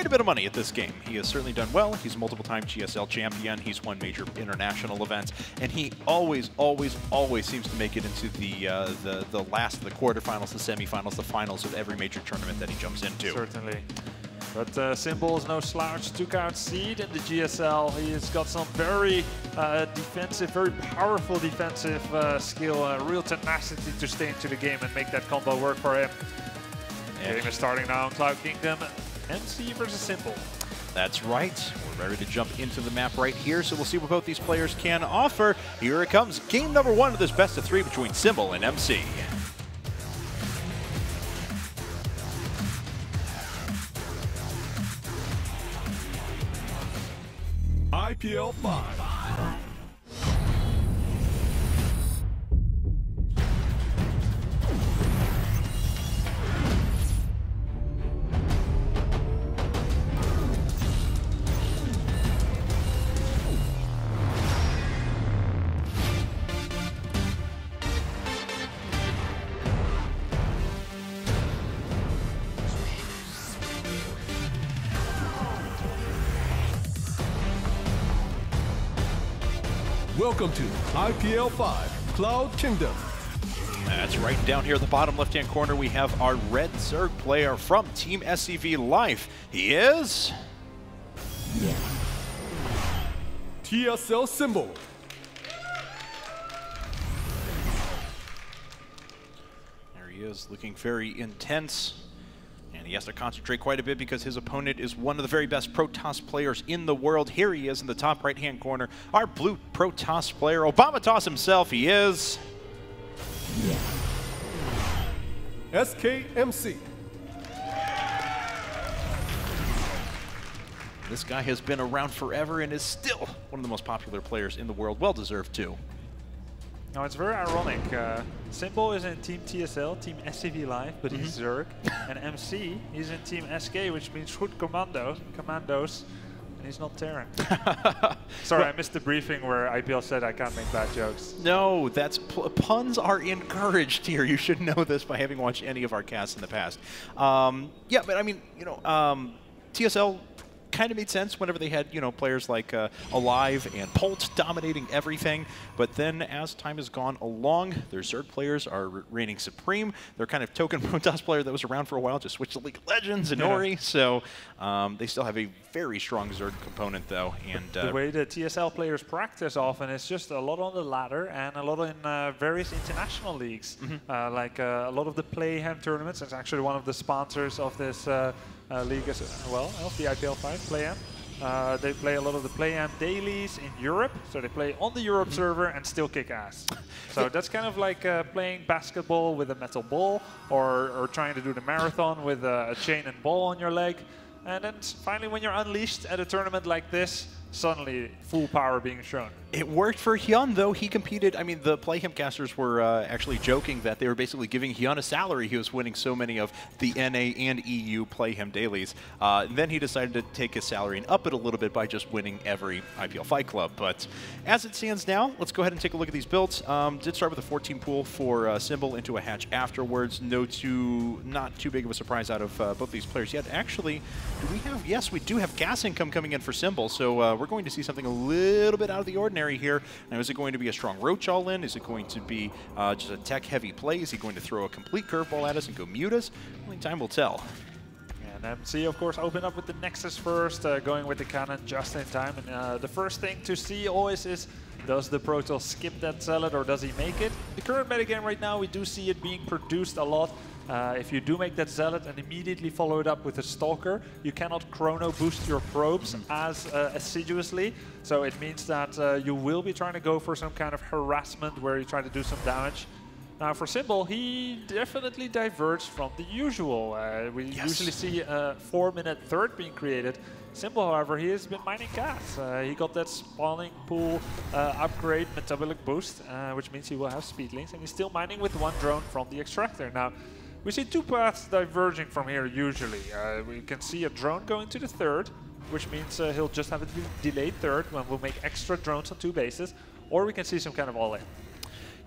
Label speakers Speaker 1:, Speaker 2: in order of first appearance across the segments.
Speaker 1: quite a bit of money at this game. He has certainly done well. He's a multiple-time GSL champion. He's won major international events, and he always seems to make it into the last, the quarterfinals, the semifinals, the finals of every major tournament that he jumps into.
Speaker 2: Certainly. But Symbol is no slouch. Took out Seed in the GSL. He has got some very defensive, very powerful defensive skill, real tenacity to stay into the game and make that combo work for him. The game is starting now in Cloud Kingdom. MC versus Symbol.
Speaker 1: That's right. We're ready to jump into the map right here, so we'll see what both these players can offer. Here it comes. Game number 1 of this best of 3 between Symbol and MC.
Speaker 3: IPL 5. Welcome to IPL 5, Cloud Kingdom.
Speaker 1: That's right. Down here in the bottom left-hand corner, we have our red Zerg player from Team SCV Life. He is...
Speaker 3: TSL Symbol.
Speaker 1: There he is, looking very intense. And he has to concentrate quite a bit because his opponent is one of the very best Protoss players in the world. Here he is in the top right-hand corner. Our blue Protoss player, Obama Toss himself. He is...
Speaker 3: SKMC.
Speaker 1: This guy has been around forever and is still one of the most popular players in the world. Well-deserved, too.
Speaker 2: Now, it's very ironic. Symbol is in Team TSL, Team SCV Live, but he's Zerg. And MC, he's in Team SK, which means Goed Commandos, and he's not Terran. Sorry, I missed the briefing where IPL said I can't make bad jokes.
Speaker 1: No, that's puns are encouraged here. You should know this by having watched any of our casts in the past. Yeah, but I mean, you know, TSL kind of made sense whenever they had, you know, players like Alive and Polt dominating everything. But then as time has gone along, their Zerg players are reigning supreme. They're kind of token Protoss player that was around for a while, just switched to League of Legends and Ori. So they still have a very strong Zerg component, though. And
Speaker 2: the way the TSL players practice often is just a lot on the ladder and a lot in various international leagues. Like a lot of the Playham tournaments. It's actually one of the sponsors of this league as well, of the IPL 5, Playham. They play a lot of the Playham dailies in Europe, so they play on the Europe server and still kick ass. So that's kind of like playing basketball with a metal ball, or trying to do the marathon with a chain and ball on your leg. And then finally, when you're unleashed at a tournament like this, suddenly full power being shown.
Speaker 1: It worked for Hyun, though. He competed. I mean, the Playham casters were actually joking that they were basically giving Hyun a salary. He was winning so many of the NA and EU Playham dailies. Then he decided to take his salary and up it a little bit by just winning every IPL Fight Club. But as it stands now, let's go ahead and take a look at these builds. Did start with a 14 pool for Symbol into a hatch afterwards. Not too big of a surprise out of both these players yet. Actually, do we have? Yes, we do have gas income coming in for Symbol. So we're going to see something a little bit out of the ordinary here. Now, is it going to be a strong Roach all-in? Is it going to be just a tech-heavy play? Is he going to throw a complete curveball at us and go mute us? Only time will tell.
Speaker 2: And MC, of course, opened up with the Nexus first, going with the cannon just in time. And the first thing to see always is, does the Protoss skip that Zealot or does he make it? The current metagame right now, we do see it being produced a lot. If you do make that Zealot and immediately follow it up with a Stalker, you cannot chrono boost your probes as assiduously. So it means that you will be trying to go for some kind of harassment where you try to do some damage. Now for Symbol, he definitely diverged from the usual. We usually see a 4-minute third being created. Symbol, however, he has been mining gas. He got that spawning pool upgrade metabolic boost, which means he will have speed links, and he's still mining with one drone from the extractor. Now, we see two paths diverging from here usually. We can see a drone going to the third, which means he'll just have a delayed third when we'll make extra drones on 2 bases, or we can see some kind of all-in.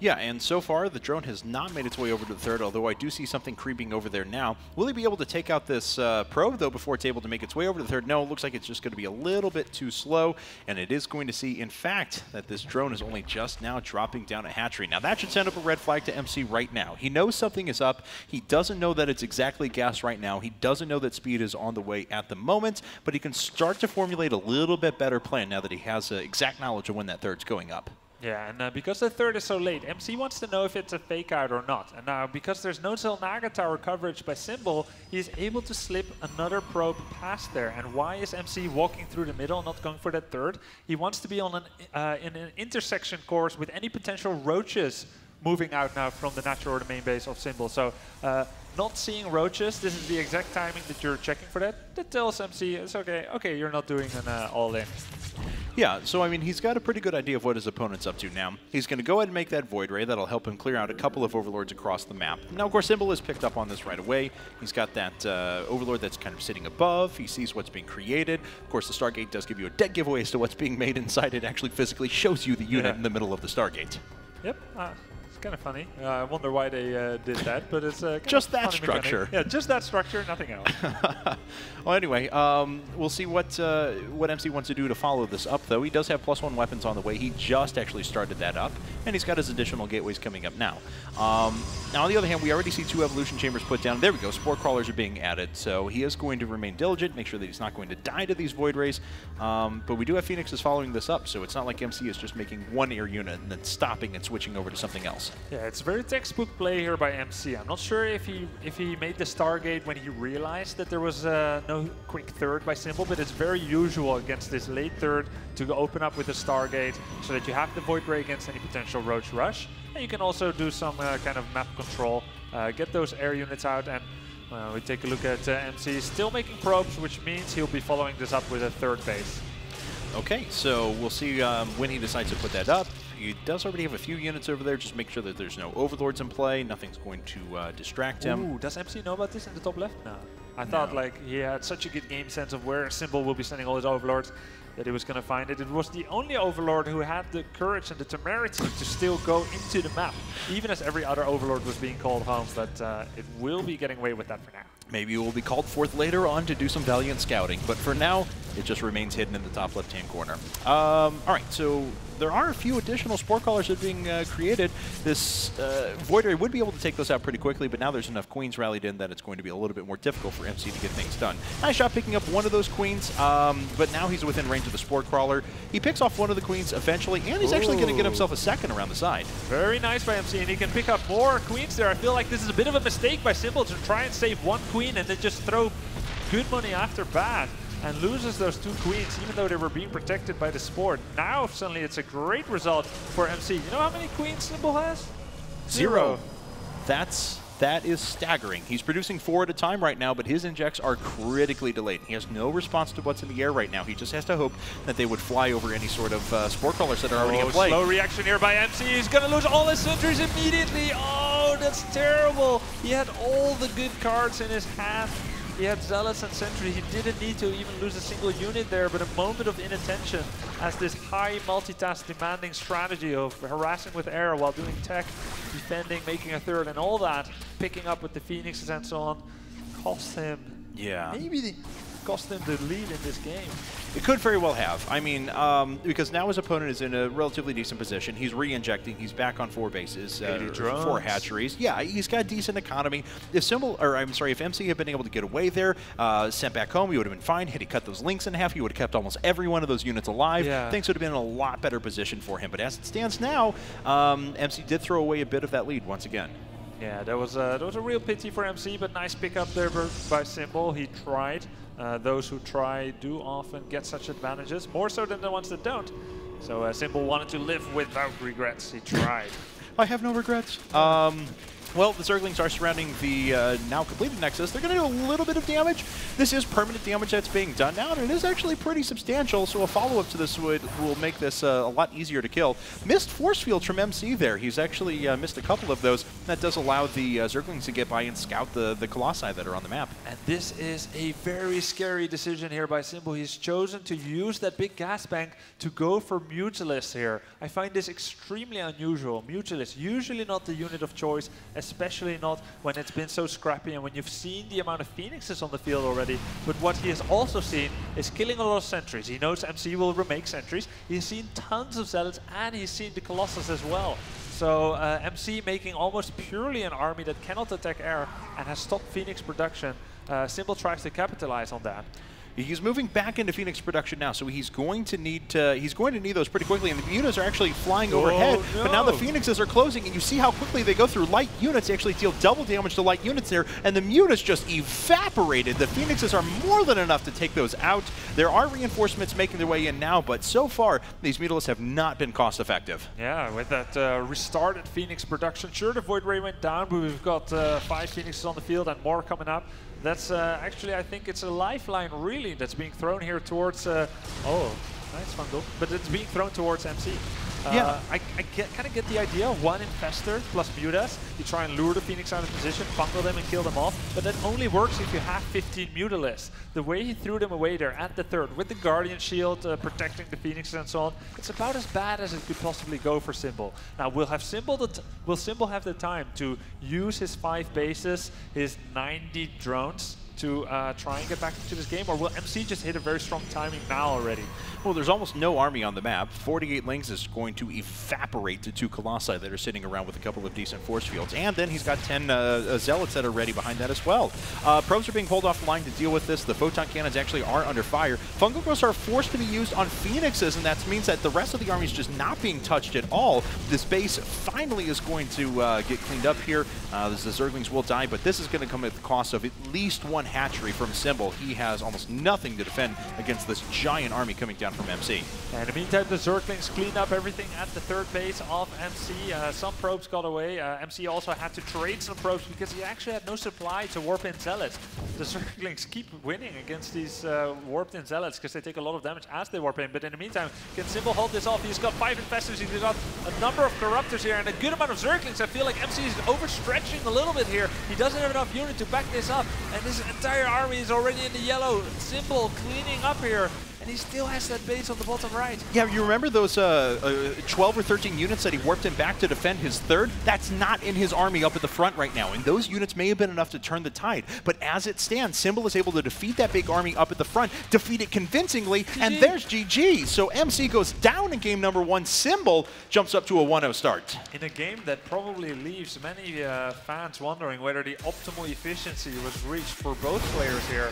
Speaker 1: Yeah, and so far, the drone has not made its way over to the third, although I do see something creeping over there now. Will he be able to take out this probe, though, before it's able to make its way over to the third? No, it looks like it's just going to be a little bit too slow, and it is going to see, in fact, that this drone is only just now dropping down a hatchery. Now, that should send up a red flag to MC right now. He knows something is up. He doesn't know that it's exactly gas right now. He doesn't know that speed is on the way at the moment, but he can start to formulate a little bit better plan now that he has exact knowledge of when that third's going up.
Speaker 2: Yeah, and because the third is so late, MC wants to know if it's a fake out or not. And now, because there's no Zelnaga tower coverage by Symbol, he's able to slip another probe past there. And why is MC walking through the middle, not going for that third? He wants to be on in an intersection course with any potential roaches moving out now from the natural or the main base of Symbol. So not seeing roaches, this is the exact timing that you're checking for that. That tells MC it's okay, okay, you're not doing an all-in.
Speaker 1: Yeah, so I mean, he's got a pretty good idea of what his opponent's up to now. He's going to go ahead and make that Void Ray. That'll help him clear out a couple of Overlords across the map. Now, of course, Symbol has picked up on this right away. He's got that Overlord that's kind of sitting above. He sees what's being created. Of course, the Stargate does give you a dead giveaway as to what's being made inside. It actually physically shows you the unit in the middle of the Stargate.
Speaker 2: Yep. Kind of funny. I wonder why they did that, but it's
Speaker 1: just that structure.
Speaker 2: Yeah, just that structure, nothing else.
Speaker 1: Well, anyway, we'll see what MC wants to do to follow this up, though. He does have +1 weapons on the way. He just actually started that up, and he's got his additional gateways coming up now. Now, on the other hand, we already see 2 evolution chambers put down. There we go. Spore crawlers are being added, so he is going to remain diligent, make sure that he's not going to die to these Void Rays. But we do have Phoenixes following this up, so it's not like MC is just making one air unit and then stopping and switching over to something else.
Speaker 2: Yeah, it's very textbook play here by MC. I'm not sure if he made the Stargate when he realized that there was no quick third by Symbol, but it's very usual against this late third to open up with a Stargate so that you have the Void Ray against any potential Roach Rush. And you can also do some kind of map control, get those air units out, and we take a look at MC still making probes, which means he'll be following this up with a third base.
Speaker 1: Okay, so we'll see when he decides to put that up. He does already have a few units over there. Just make sure that there's no Overlords in play. Nothing's going to distract him.
Speaker 2: Ooh, does MC know about this in the top left? No. I thought like he had such a good game sense of where Symbol will be sending all his Overlords that he was going to find it. It was the only Overlord who had the courage and the temerity to still go into the map, even as every other Overlord was being called home. But it will be getting away with that for now.
Speaker 1: Maybe it will be called forth later on to do some valiant scouting, but for now, it just remains hidden in the top left-hand corner. All right, so there are a few additional Spore Crawlers that are being created. This Void Ray would be able to take those out pretty quickly, but now there's enough Queens rallied in that it's going to be a little bit more difficult for MC to get things done. Nice shot picking up one of those Queens, but now he's within range of the Spore Crawler. He picks off one of the Queens eventually, and he's actually going to get himself a second around the side.
Speaker 2: Very nice by MC, and he can pick up more Queens there. I feel like this is a bit of a mistake by Symbol to try and save one Queen and then just throw good money after bad, and loses those 2 Queens, even though they were being protected by the Spore. Now, suddenly, it's a great result for MC. You know how many Queens Symbol has?
Speaker 1: 0. That is staggering. He's producing 4 at a time right now, but his injects are critically delayed. He has no response to what's in the air right now. He just has to hope that they would fly over any sort of Spore Crawlers that are already in play.
Speaker 2: Slow reaction here by MC. He's going to lose all his sentries immediately. Oh, that's terrible. He had all the good cards in his hand. He had Zealots and Sentry. He didn't need to even lose a single unit there, but a moment of inattention as this high multitask demanding strategy of harassing with air while doing tech, defending, making a third, and all that, picking up with the Phoenixes and so on, cost him.
Speaker 1: Yeah.
Speaker 2: Maybe cost him the lead in this game.
Speaker 1: It could very well have. I mean, because now his opponent is in a relatively decent position. He's re-injecting. He's back on 4 bases, 4 hatcheries. Yeah, he's got decent economy. If if MC had been able to get away there, sent back home, he would have been fine. Had he cut those links in half, he would have kept almost every one of those units alive.
Speaker 2: Yeah.
Speaker 1: Things would have been in a lot better position for him. But as it stands now, MC did throw away a bit of that lead once again.
Speaker 2: Yeah, that was a real pity for MC, but nice pickup there by Symbol. He tried. Those who try do often get such advantages, more so than the ones that don't. So Symbol wanted to live without regrets. He tried.
Speaker 1: I have no regrets. Well, the Zerglings are surrounding the now completed Nexus. They're going to do a little bit of damage. This is permanent damage that's being done now, and it is actually pretty substantial, so a follow-up to this will make this a lot easier to kill. Missed Force Field from MC there. He's actually missed a couple of those. That does allow the Zerglings to get by and scout the Colossi that are on the map.
Speaker 2: And this is a very scary decision here by Symbol. He's chosen to use that big gas bank to go for Mutalisk here. I find this extremely unusual. Mutalisk, usually not the unit of choice, especially not when it's been so scrappy and when you've seen the amount of Phoenixes on the field already. But what he has also seen is killing a lot of sentries. He knows MC will remake sentries. He's seen tons of Zealots, and he's seen the Colossus as well. So MC making almost purely an army that cannot attack air and has stopped Phoenix production. Symbol tries to capitalize on that.
Speaker 1: He's moving back into Phoenix production now, so he's going to need those pretty quickly. And the Mutas are actually flying overhead,
Speaker 2: no.
Speaker 1: but now the Phoenixes are closing, and you see how quickly they go through light units. They actually deal double damage to light units there, and the Mutas just evaporated. The Phoenixes are more than enough to take those out. There are reinforcements making their way in now, but so far these Mutalisks have not been cost effective.
Speaker 2: Yeah, with that restarted Phoenix production, sure the Void Ray went down, but we've got 5 Phoenixes on the field and more coming up. That's actually, I think it's a lifeline really that's being thrown here towards, oh, nice Fungal, but it's being thrown towards MC.
Speaker 1: Yeah.
Speaker 2: I kind of get the idea, one Infestor plus Mutas, you try and lure the Phoenix out of position, Fungal them and kill them off, but that only works if you have 15 Mutalisks. The way he threw them away there at the third, with the Guardian Shield protecting the Phoenixes and so on, it's about as bad as it could possibly go for Symbol. Now, will Symbol have the time to use his 5 bases, his 90 drones, to try and get back into this game, or will MC just hit a very strong timing now already?
Speaker 1: Well, there's almost no army on the map. 48 Lings is going to evaporate the 2 Colossi that are sitting around with a couple of decent force fields, and then he's got 10 Zealots that are ready behind that as well. Probes are being pulled off the line to deal with this. The Photon Cannons actually are under fire. Fungal Growths are forced to be used on Phoenixes, and that means that the rest of the army is just not being touched at all. This base finally is going to get cleaned up here. The Zerglings will die, but this is going to come at the cost of at least 1 hatchery from Symbol. He has almost nothing to defend against this giant army coming down from MC.
Speaker 2: And in the meantime, the Zerglings cleaned up everything at the third base of MC. Some probes got away. MC also had to trade some probes because he actually had no supply to warp in Zealots. The Zerglings keep winning against these warped in Zealots because they take a lot of damage as they warp in. But in the meantime, can Symbol hold this off? He's got 5 Infestors, he's got a number of Corruptors here and a good amount of Zerglings. I feel like MC is overstretching a little bit here. He doesn't have enough unit to back this up, and this entire army is already in the yellow. Symbol cleaning up here. And he still has that base on the bottom right.
Speaker 1: Yeah, you remember those 12 or 13 units that he warped him back to defend his third? That's not in his army up at the front right now, and those units may have been enough to turn the tide. But as it stands, Symbol is able to defeat that big army up at the front, defeat it convincingly, and there's GG. So MC goes down in game number 1. Symbol jumps up to a 1-0 start.
Speaker 2: In a game that probably leaves many fans wondering whether the optimal efficiency was reached for both players here.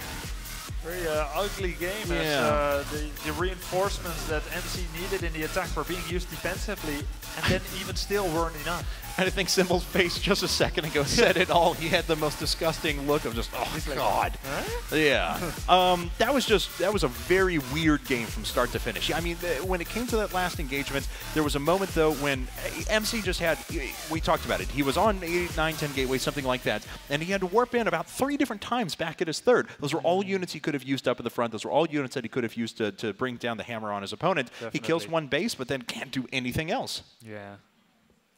Speaker 2: Very ugly game, as the reinforcements that MC needed in the attack were being used defensively, and then even still weren't enough.
Speaker 1: And I think Symbol's face just a second ago said it all. He had the most disgusting look of just, oh,
Speaker 2: like,
Speaker 1: God.
Speaker 2: huh?
Speaker 1: Yeah. That was a very weird game from start to finish. I mean, when it came to that last engagement, there was a moment, though, when MC just had, we talked about it, he was on 8, 9, 10 gateway, something like that, and he had to warp in about 3 different times back at his third. Those were all units he could have used up at the front. Those were all units that he could have used to bring down the hammer on his opponent.
Speaker 2: Definitely.
Speaker 1: He kills 1 base, but then can't do anything else.
Speaker 2: Yeah.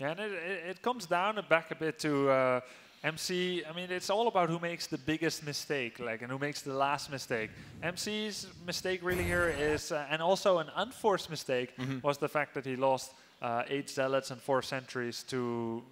Speaker 2: And it comes down and back a bit to MC. I mean, it's all about who makes the biggest mistake, and who makes the last mistake. MC's mistake really here is, and also an unforced mistake, was the fact that he lost 8 Zealots and 4 Sentries to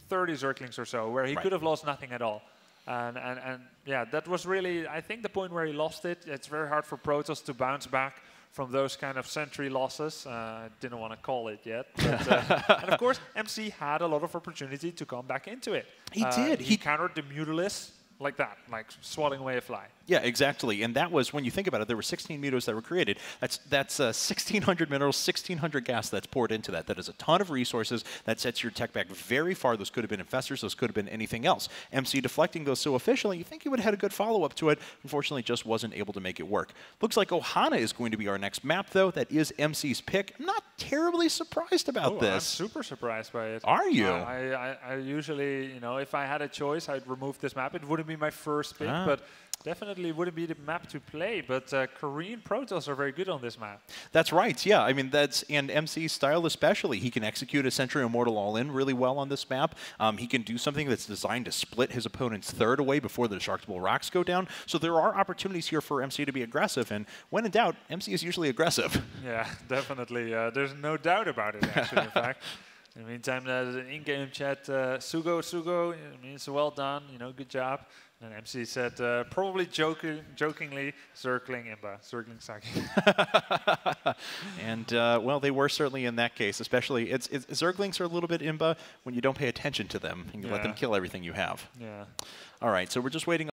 Speaker 2: 30 Zerglings or so, where he could have lost nothing at all. And yeah, that was really, I think, the point where he lost it. It's very hard for Protoss to bounce back from those kind of sentry losses. I didn't want to call it yet. But, and of course, MC had a lot of opportunity to come back into it.
Speaker 1: He did.
Speaker 2: He countered the Mutalisk like that, like swatting away a fly.
Speaker 1: Yeah, exactly. And that was, when you think about it, there were 16 meadows that were created. That's 1,600 minerals, 1,600 gas that's poured into that. That is a ton of resources. That sets your tech back very far. Those could have been infestors. Those could have been anything else. MC deflecting those so efficiently, you think he would have had a good follow-up to it. Unfortunately, just wasn't able to make it work. Looks like Ohana is going to be our next map, though. That is MC's pick. I'm not terribly surprised about this.
Speaker 2: I'm super surprised by it.
Speaker 1: Are you?
Speaker 2: I usually, you know, if I had a choice, I'd remove this map. It wouldn't be my first pick, but definitely wouldn't be the map to play. But Korean Protoss are very good on this map.
Speaker 1: That's right, yeah. I mean, and MC's style especially. He can execute a Sentry Immortal all-in really well on this map. He can do something that's designed to split his opponent's third away before the Destructible Rocks go down. So there are opportunities here for MC to be aggressive, and when in doubt, MC is usually aggressive.
Speaker 2: Yeah, definitely. There's no doubt about it, actually, in fact. In the meantime, the in-game chat, Sugo, it means well done, you know, good job. And MC said, probably jokingly, circling Imba, circling Saki.
Speaker 1: And, well, they were certainly in that case, especially, Zerglings are a little bit Imba when you don't pay attention to them and you let them kill everything you have.
Speaker 2: Yeah.
Speaker 1: All right, so we're just waiting